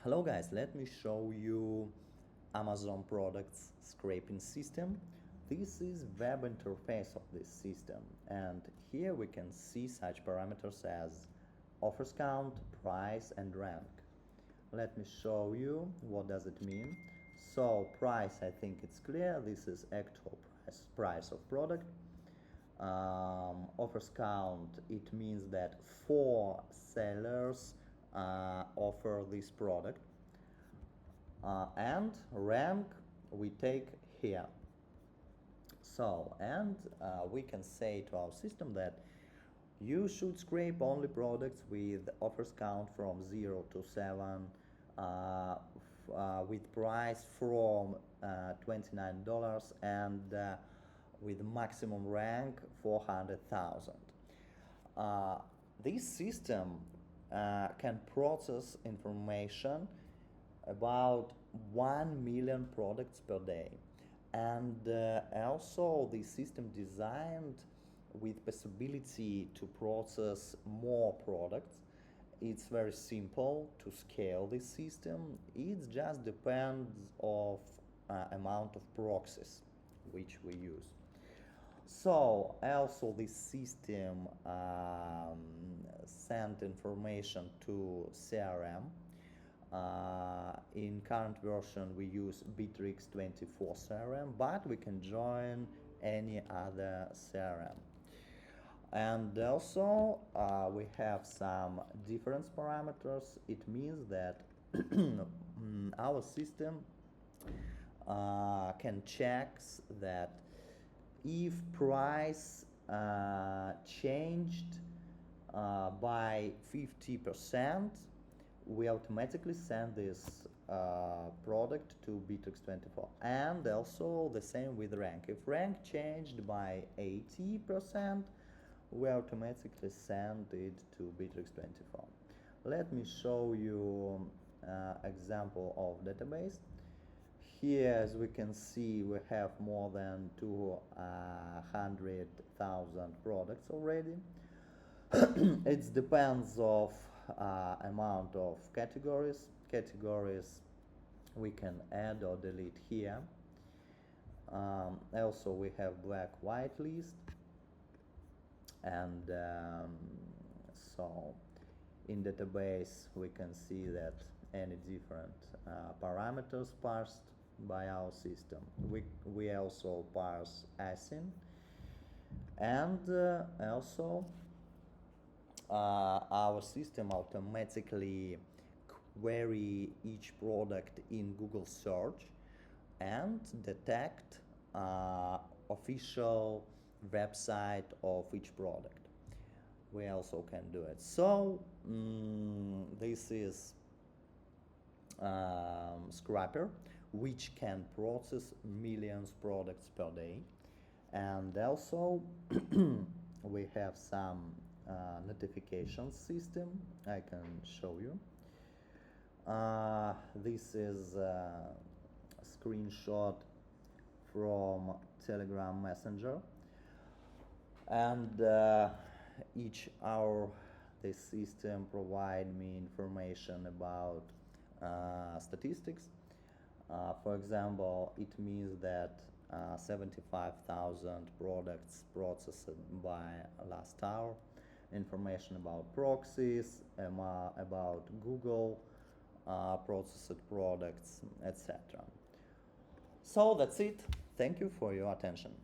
Hello guys, let me show you Amazon products scraping system. This is web interface of this system, and here we can see such parameters as offers count, price and rank. Let me show you what does it mean. So price, I think it's clear, this is actual price of product. Offers count, it means that 4 sellers offer this product, and rank we take here. So, and we can say to our system that you should scrape only products with offers count from 0 to 7, with price from $29 and with maximum rank 400,000. This system can process information about 1 million products per day, and also the system designed with possibility to process more products. It's very simple to scale this system. It just depends of amount of proxies which we use. So also this system sent information to CRM. In current version we use Bittrex 24 CRM, but we can join any other CRM. And also we have some difference parameters. It means that our system can check that if price changed by 50%, we automatically send this product to Bittrex 24. And also the same with rank. If rank changed by 80%, we automatically send it to Bittrex 24. Let me show you example of database. Here, as we can see, we have more than 200,000 products already. It depends of amount of categories. Categories we can add or delete here. Also we have black-white list, and so in database we can see that any different parameters parsed by our system. We also parse ASIN, and also our system automatically query each product in Google search and detect official website of each product. We also can do it. So this is Scrapper, which can process millions products per day. And also we have some notification system. I can show you. This is a screenshot from Telegram Messenger, and each hour the system provide me information about statistics. For example, it means that 75,000 products processed by last hour, information about proxies, about Google processed products, etc. So that's it. Thank you for your attention.